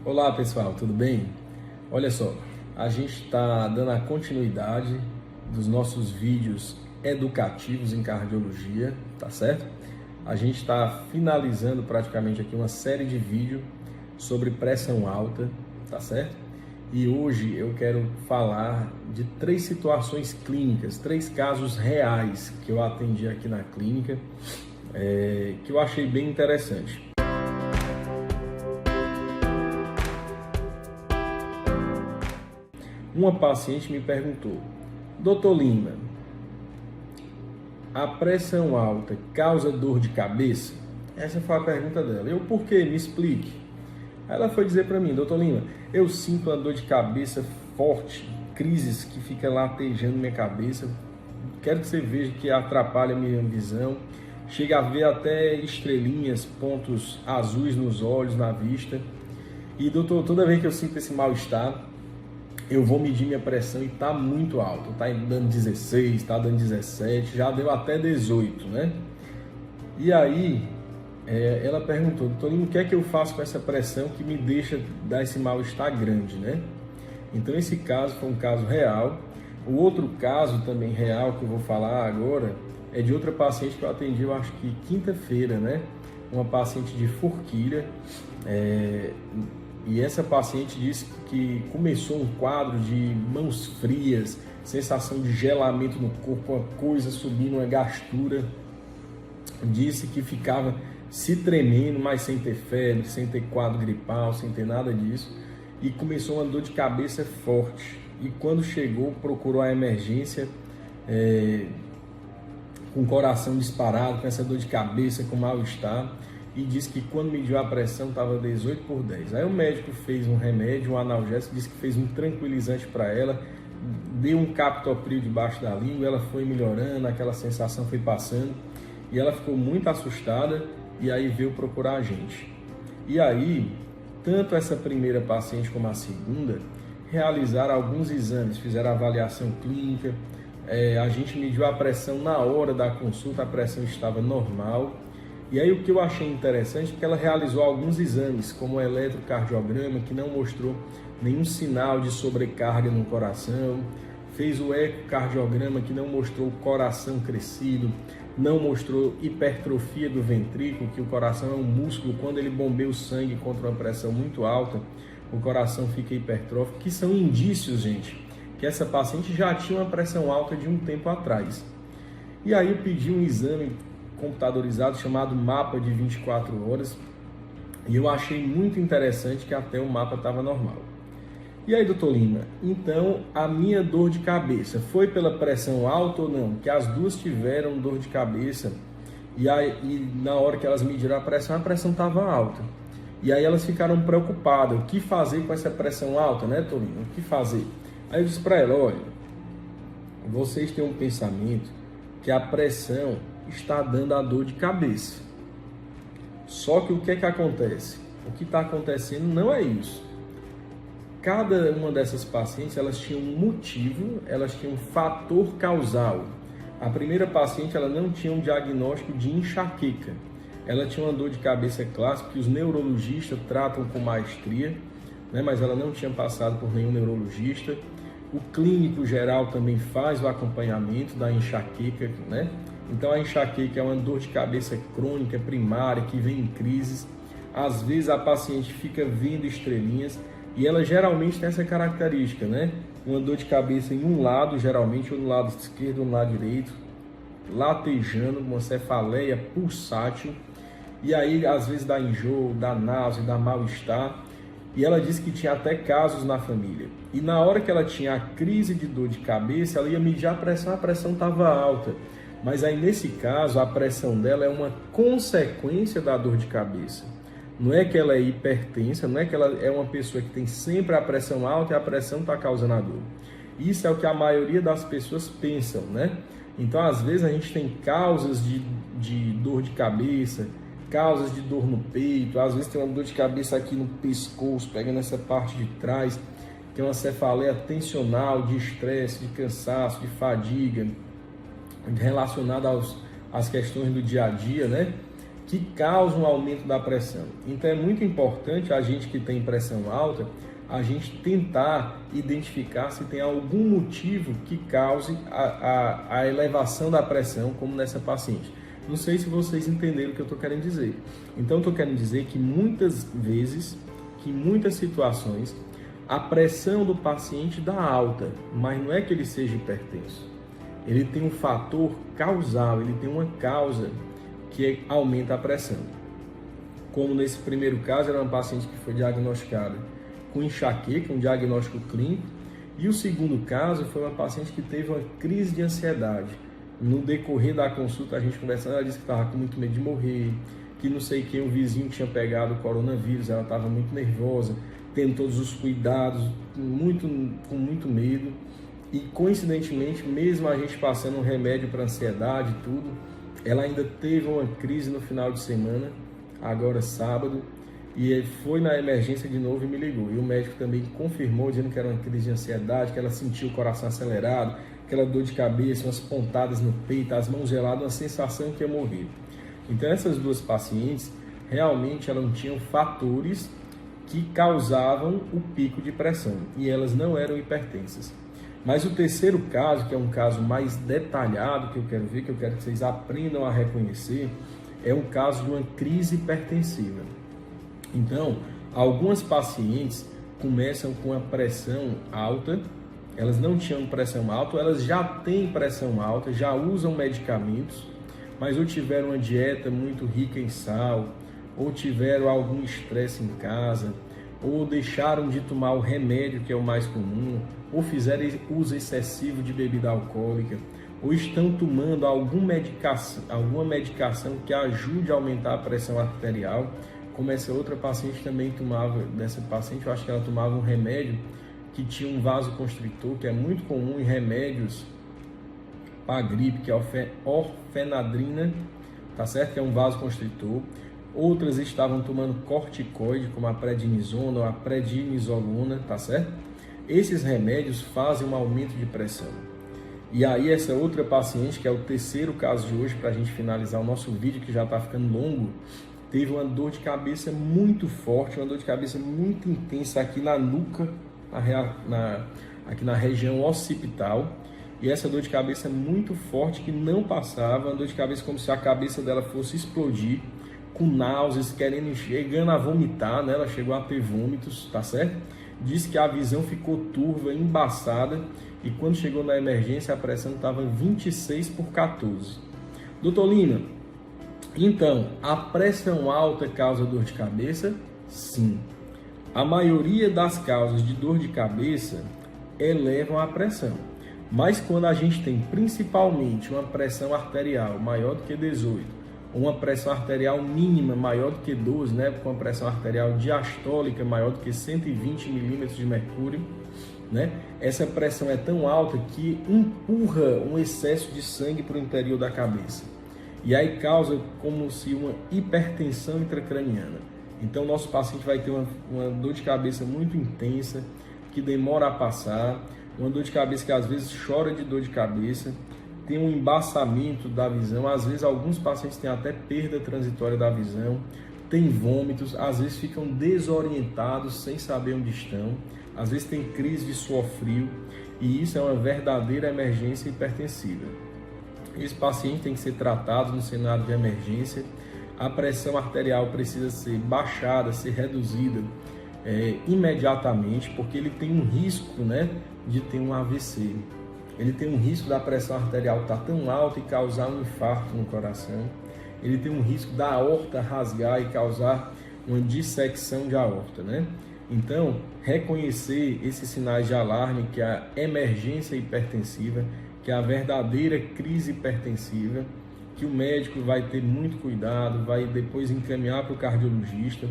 Olá pessoal, tudo bem? Olha só, a gente está dando a continuidade dos nossos vídeos educativos em cardiologia, tá certo? A gente está finalizando praticamente aqui uma série de vídeos sobre pressão alta, tá certo? E hoje eu quero falar de 3 situações clínicas, 3 casos reais que eu atendi aqui na clínica, que eu achei bem interessante. Uma paciente me perguntou: Dr. Lima, a pressão alta causa dor de cabeça? Essa foi a pergunta dela. Eu, por quê? Me explique. Ela foi dizer para mim: Dr. Lima, eu sinto uma dor de cabeça forte, crises que fica latejando minha cabeça. Quero que você veja que atrapalha a minha visão. Chega a ver até estrelinhas, pontos azuis nos olhos, na vista. E doutor, toda vez que eu sinto esse mal-estar, eu vou medir minha pressão e está muito alto, está dando 16, está dando 17, já deu até 18, né? E aí, ela perguntou: doutor Lima, o que é que eu faço com essa pressão que me deixa dar esse mal-estar grande, né? Então esse caso foi um caso real. O outro caso também real que eu vou falar agora é de outra paciente que eu atendi, eu acho que quinta-feira, né? Uma paciente de Forquilha, e essa paciente disse que começou um quadro de mãos frias, sensação de gelamento no corpo, uma coisa subindo, uma gastura. Disse que ficava se tremendo, mas sem ter febre, sem ter quadro gripal, sem ter nada disso. E começou uma dor de cabeça forte. E quando chegou, procurou a emergência com o coração disparado, com essa dor de cabeça, com mal-estar. E disse que quando mediu a pressão estava 18/10. Aí o médico fez um remédio, um analgésico, disse que fez um tranquilizante para ela, deu um captopril debaixo da língua, ela foi melhorando, aquela sensação foi passando e ela ficou muito assustada e aí veio procurar a gente. E aí, tanto essa primeira paciente como a segunda realizaram alguns exames, fizeram avaliação clínica, a gente mediu a pressão na hora da consulta, a pressão estava normal. E aí o que eu achei interessante é que ela realizou alguns exames, como o eletrocardiograma, que não mostrou nenhum sinal de sobrecarga no coração, fez o ecocardiograma, que não mostrou o coração crescido, não mostrou hipertrofia do ventrículo, que o coração é um músculo, quando ele bombeia o sangue contra uma pressão muito alta, o coração fica hipertrófico, que são indícios, gente, que essa paciente já tinha uma pressão alta de um tempo atrás. E aí eu pedi um exame computadorizado chamado mapa de 24 horas e eu achei muito interessante que até o mapa estava normal. E aí, doutor Lima, então a minha dor de cabeça foi pela pressão alta ou não? Que as duas tiveram dor de cabeça e na hora que elas mediram a pressão estava alta. E aí elas ficaram preocupadas, o que fazer com essa pressão alta, né, doutor Lima? O que fazer? Aí eu disse para ela: olha, vocês têm um pensamento que a pressão está dando a dor de cabeça. Só que o que é que acontece? O que está acontecendo não é isso. Cada uma dessas pacientes, elas tinham um motivo, elas tinham um fator causal. A primeira paciente, ela não tinha um diagnóstico de enxaqueca. Ela tinha uma dor de cabeça clássica que os neurologistas tratam com maestria, né? Mas ela não tinha passado por nenhum neurologista. O clínico geral também faz o acompanhamento da enxaqueca, né? Então a enxaqueca é uma dor de cabeça crônica, primária, que vem em crises. Às vezes a paciente fica vendo estrelinhas e ela geralmente tem essa característica, né? Uma dor de cabeça em um lado, geralmente, ou no lado esquerdo ou no lado direito, latejando, uma cefaleia pulsátil. E aí às vezes dá enjoo, dá náusea, dá mal-estar. E ela disse que tinha até casos na família. E na hora que ela tinha a crise de dor de cabeça, ela ia medir a pressão estava alta. Mas aí nesse caso a pressão dela é uma consequência da dor de cabeça. Não é que ela é hipertensa, não é que ela é uma pessoa que tem sempre a pressão alta e a pressão está causando a dor. Isso é o que a maioria das pessoas pensam, né? Então às vezes a gente tem causas de dor de cabeça, causas de dor no peito, às vezes tem uma dor de cabeça aqui no pescoço, pegando essa parte de trás, que é uma cefaleia tensional, de estresse, de cansaço, de fadiga, relacionada às questões do dia a dia, né? que causam um aumento da pressão. Então é muito importante a gente que tem pressão alta, a gente tentar identificar se tem algum motivo que cause a elevação da pressão, como nessa paciente. Não sei se vocês entenderam o que eu estou querendo dizer. Então, estou querendo dizer que muitas vezes, que em muitas situações, a pressão do paciente dá alta, mas não é que ele seja hipertenso. Ele tem um fator causal, ele tem uma causa que aumenta a pressão. Como nesse primeiro caso, era uma paciente que foi diagnosticada com enxaqueca, um diagnóstico clínico, e o segundo caso foi uma paciente que teve uma crise de ansiedade. No decorrer da consulta, a gente conversando, ela disse que estava com muito medo de morrer, que não sei quem, o vizinho tinha pegado o coronavírus, ela estava muito nervosa, tendo todos os cuidados, com muito medo. E coincidentemente, mesmo a gente passando um remédio para ansiedade e tudo, ela ainda teve uma crise no final de semana, agora sábado, e foi na emergência de novo e me ligou. E o médico também confirmou, dizendo que era uma crise de ansiedade, que ela sentiu o coração acelerado, aquela dor de cabeça, umas pontadas no peito, as mãos geladas, uma sensação que ia morrer. Então essas duas pacientes, realmente elas tinham fatores que causavam o pico de pressão, e elas não eram hipertensas. Mas o terceiro caso, que é um caso mais detalhado, que eu quero ver, que eu quero que vocês aprendam a reconhecer, é um caso de uma crise hipertensiva. Então, algumas pacientes começam com a pressão alta, elas não tinham pressão alta, elas já têm pressão alta, já usam medicamentos, mas ou tiveram uma dieta muito rica em sal, ou tiveram algum estresse em casa, ou deixaram de tomar o remédio, que é o mais comum, ou fizeram uso excessivo de bebida alcoólica, ou estão tomando alguma medicação que ajude a aumentar a pressão arterial, como essa outra paciente também tomava, dessa paciente eu acho que ela tomava um remédio que tinha um vasoconstritor, que é muito comum em remédios para gripe, que é a orfenadrina, tá certo? Que é um vasoconstritor. Outras estavam tomando corticoide, como a prednisona ou a prednisolona, tá certo? Esses remédios fazem um aumento de pressão. E aí essa outra paciente, que é o terceiro caso de hoje, para a gente finalizar o nosso vídeo, que já está ficando longo, teve uma dor de cabeça muito forte, uma dor de cabeça muito intensa aqui na nuca, aqui na região occipital, e essa dor de cabeça muito forte que não passava, uma dor de cabeça como se a cabeça dela fosse explodir, com náuseas, chegando a vomitar, né? Ela chegou a ter vômitos, tá certo? Disse que a visão ficou turva, embaçada, e quando chegou na emergência a pressão estava 26/14. Doutor Lima, então, a pressão alta causa dor de cabeça? Sim. A maioria das causas de dor de cabeça elevam a pressão. Mas quando a gente tem principalmente uma pressão arterial maior do que 18, ou uma pressão arterial mínima maior do que 12, né, com uma pressão arterial diastólica maior do que 120 milímetros de mercúrio, né, essa pressão é tão alta que empurra um excesso de sangue para o interior da cabeça. E aí causa como se uma hipertensão intracraniana. Então, nosso paciente vai ter uma dor de cabeça muito intensa, que demora a passar, uma dor de cabeça que às vezes chora de dor de cabeça, tem um embaçamento da visão, às vezes alguns pacientes têm até perda transitória da visão, tem vômitos, às vezes ficam desorientados, sem saber onde estão, às vezes tem crise de suor frio, e isso é uma verdadeira emergência hipertensiva. Esse paciente tem que ser tratado no cenário de emergência. A pressão arterial precisa ser baixada, ser reduzida imediatamente, porque ele tem um risco, né, de ter um AVC. Ele tem um risco da pressão arterial estar tão alta e causar um infarto no coração. Ele tem um risco da aorta rasgar e causar uma dissecção de aorta, né? Então, reconhecer esses sinais de alarme, que é a emergência hipertensiva, que é a verdadeira crise hipertensiva, que o médico vai ter muito cuidado, vai depois encaminhar para o cardiologista.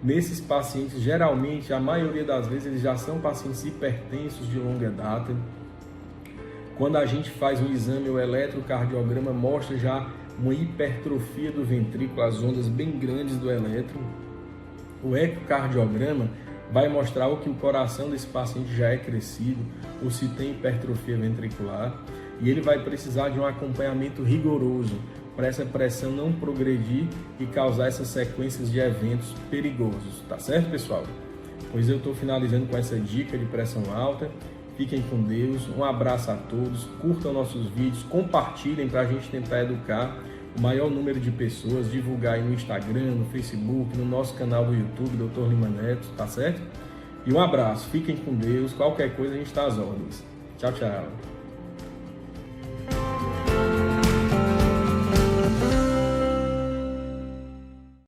Nesses pacientes, geralmente, a maioria das vezes, eles já são pacientes hipertensos de longa data. Quando a gente faz um exame, o eletrocardiograma mostra já uma hipertrofia do ventrículo, as ondas bem grandes do eletro. O ecocardiograma vai mostrar o que o coração desse paciente já é crescido, ou se tem hipertrofia ventricular, e ele vai precisar de um acompanhamento rigoroso, para essa pressão não progredir e causar essas sequências de eventos perigosos, tá certo, pessoal? Pois eu estou finalizando com essa dica de pressão alta. Fiquem com Deus, um abraço a todos, curtam nossos vídeos, compartilhem para a gente tentar educar o maior número de pessoas, divulgar aí no Instagram, no Facebook, no nosso canal do YouTube, Dr. Lima Neto, tá certo? E um abraço, fiquem com Deus, qualquer coisa a gente está às ordens. Tchau, tchau.